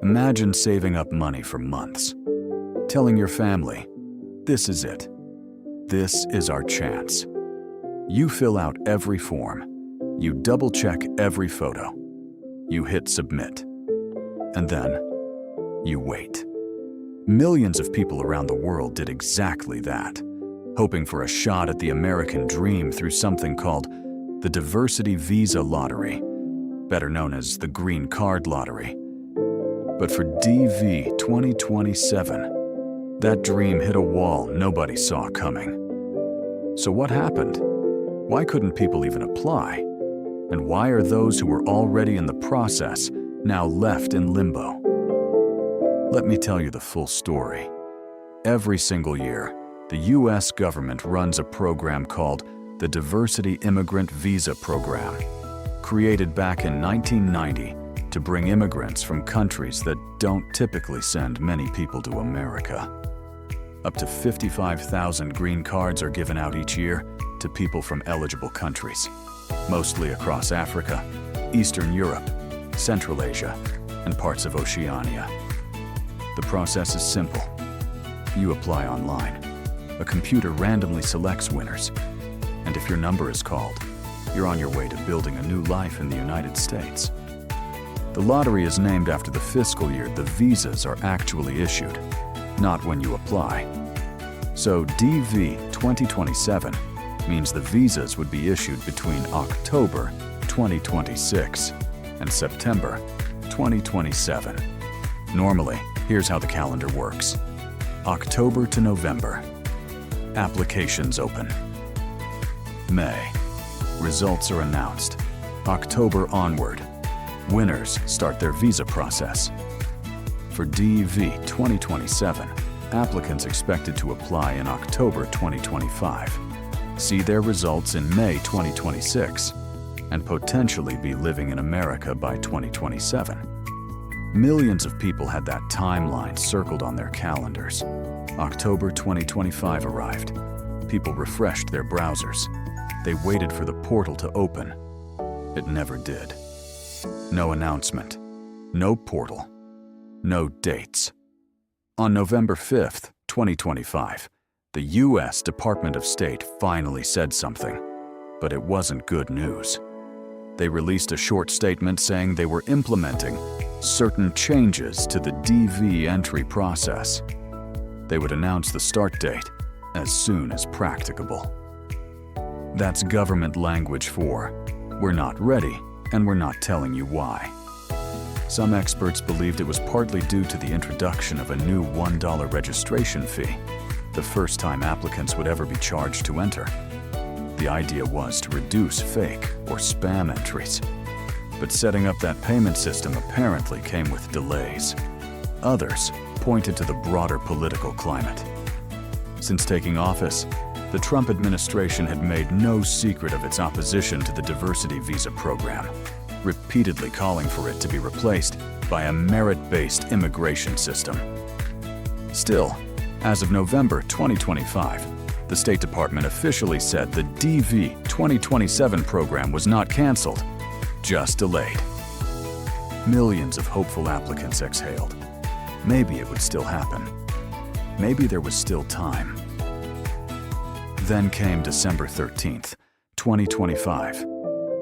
Imagine saving up money for months, telling your family, this is it. This is our chance. You fill out every form. You double-check every photo. You hit submit. And then, you wait. Millions of people around the world did exactly that, hoping for a shot at the American dream through something called the Diversity Visa Lottery, better known as the Green Card Lottery. But for DV-2027, that dream hit a wall nobody saw coming. So what happened? Why couldn't people even apply? And why are those who were already in the process now left in limbo? Let me tell you the full story. Every single year, the U.S. government runs a program called the Diversity Immigrant Visa Program, created back in 1990 to bring immigrants from countries that don't typically send many people to America. Up to 55,000 green cards are given out each year to people from eligible countries, mostly across Africa, Eastern Europe, Central Asia, and parts of Oceania. The process is simple. You apply online. A computer randomly selects winners, and if your number is called, you're on your way to building a new life in the United States. The lottery is named after the fiscal year the visas are actually issued, not when you apply. So DV-2027 means the visas would be issued between October 2026 and September 2027. Normally, here's how the calendar works. October to November. Applications open. May. Results are announced. October onward. Winners start their visa process. For DV-2027, applicants expected to apply in October 2025, see their results in May 2026, and potentially be living in America by 2027. Millions of people had that timeline circled on their calendars. October 2025 arrived. People refreshed their browsers. They waited for the portal to open. It never did. No announcement, no portal, no dates. On November 5th, 2025, the U.S. Department of State finally said something, but it wasn't good news. They released a short statement saying they were implementing certain changes to the DV entry process. They would announce the start date as soon as practicable. That's government language for, we're not ready, and we're not telling you why. Some experts believed it was partly due to the introduction of a new $1 registration fee, the first time applicants would ever be charged to enter. The idea was to reduce fake or spam entries. But setting up that payment system apparently came with delays. Others pointed to the broader political climate. Since taking office, the Trump administration had made no secret of its opposition to the diversity visa program, repeatedly calling for it to be replaced by a merit-based immigration system. Still, as of November 2025, the State Department officially said the DV-2027 program was not canceled, just delayed. Millions of hopeful applicants exhaled. Maybe it would still happen. Maybe there was still time. Then came December 13th, 2025.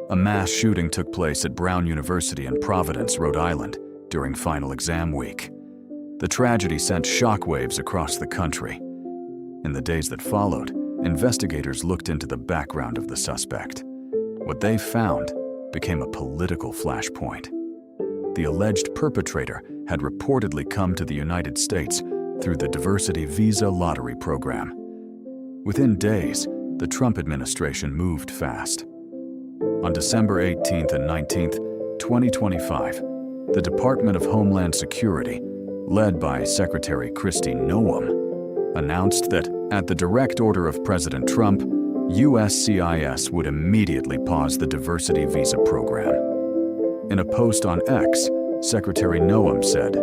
A mass shooting took place at Brown University in Providence, Rhode Island, during final exam week. The tragedy sent shockwaves across the country. In the days that followed, investigators looked into the background of the suspect. What they found became a political flashpoint. The alleged perpetrator had reportedly come to the United States through the Diversity Visa Lottery program. Within days, the Trump administration moved fast. On December 18th and 19th, 2025, the Department of Homeland Security, led by Secretary Kristi Noem, announced that, at the direct order of President Trump, USCIS would immediately pause the diversity visa program. In a post on X, Secretary Noem said,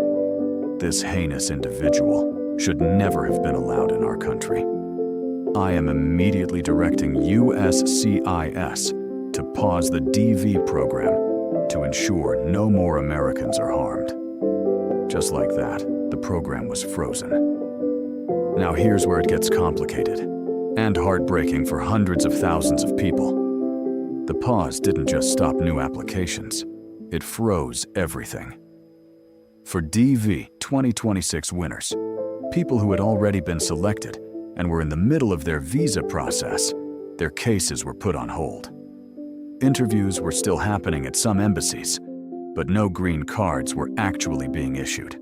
"This heinous individual should never have been allowed in our country. I am immediately directing USCIS to pause the DV program to ensure no more Americans are harmed." Just like that, the program was frozen. Now here's where it gets complicated and heartbreaking for hundreds of thousands of people. The pause didn't just stop new applications, it froze everything. For DV-2026 winners, people who had already been selected and were in the middle of their visa process, their cases were put on hold. Interviews were still happening at some embassies, but no green cards were actually being issued.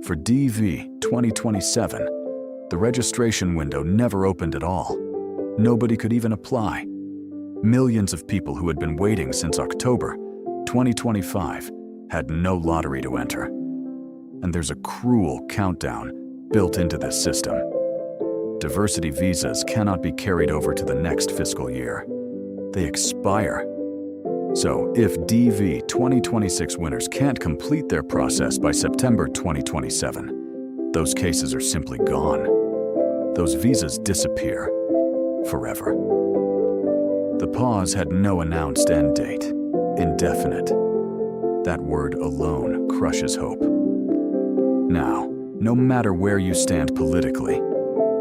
For DV-2027, the registration window never opened at all. Nobody could even apply. Millions of people who had been waiting since October 2025 had no lottery to enter. And there's a cruel countdown built into this system. Diversity visas cannot be carried over to the next fiscal year. They expire. So if DV-2026 winners can't complete their process by September 2027, those cases are simply gone. Those visas disappear forever. The pause had no announced end date, indefinite. That word alone crushes hope. Now, no matter where you stand politically,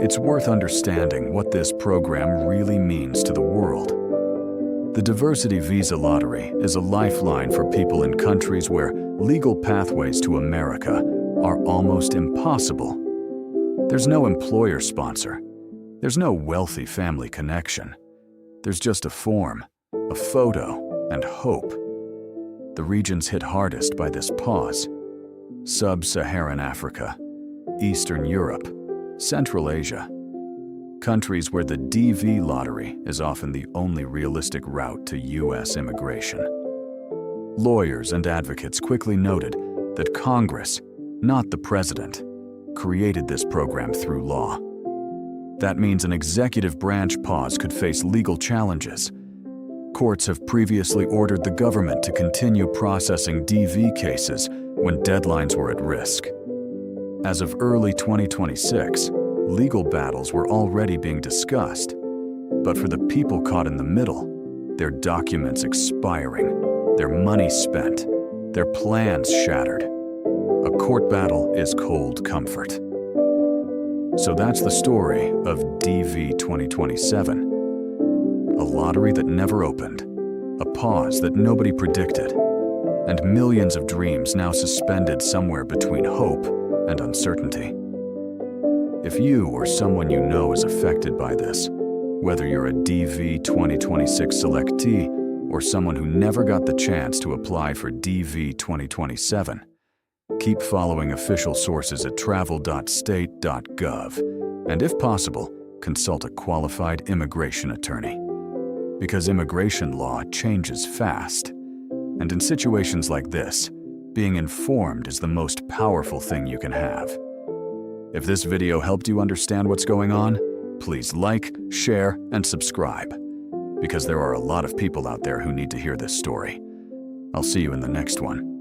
it's worth understanding what this program really means to the world. The diversity visa lottery is a lifeline for people in countries where legal pathways to America are almost impossible. There's no employer sponsor. There's no wealthy family connection. There's just a form, a photo, and hope. The regions hit hardest by this pause: Sub-Saharan Africa, Eastern Europe, Central Asia, countries where the DV lottery is often the only realistic route to U.S. immigration. Lawyers and advocates quickly noted that Congress, not the president, created this program through law. That means an executive branch pause could face legal challenges. Courts have previously ordered the government to continue processing DV cases when deadlines were at risk. As of early 2026, legal battles were already being discussed. But for the people caught in the middle, their documents expiring, their money spent, their plans shattered, a court battle is cold comfort. So that's the story of DV-2027. A lottery that never opened, a pause that nobody predicted, and millions of dreams now suspended somewhere between hope and uncertainty. If you or someone you know is affected by this, whether you're a DV-2026 selectee or someone who never got the chance to apply for DV-2027, keep following official sources at travel.state.gov, and if possible, consult a qualified immigration attorney. Because immigration law changes fast. And in situations like this, being informed is the most powerful thing you can have. If this video helped you understand what's going on, please like, share, and subscribe, because there are a lot of people out there who need to hear this story. I'll see you in the next one.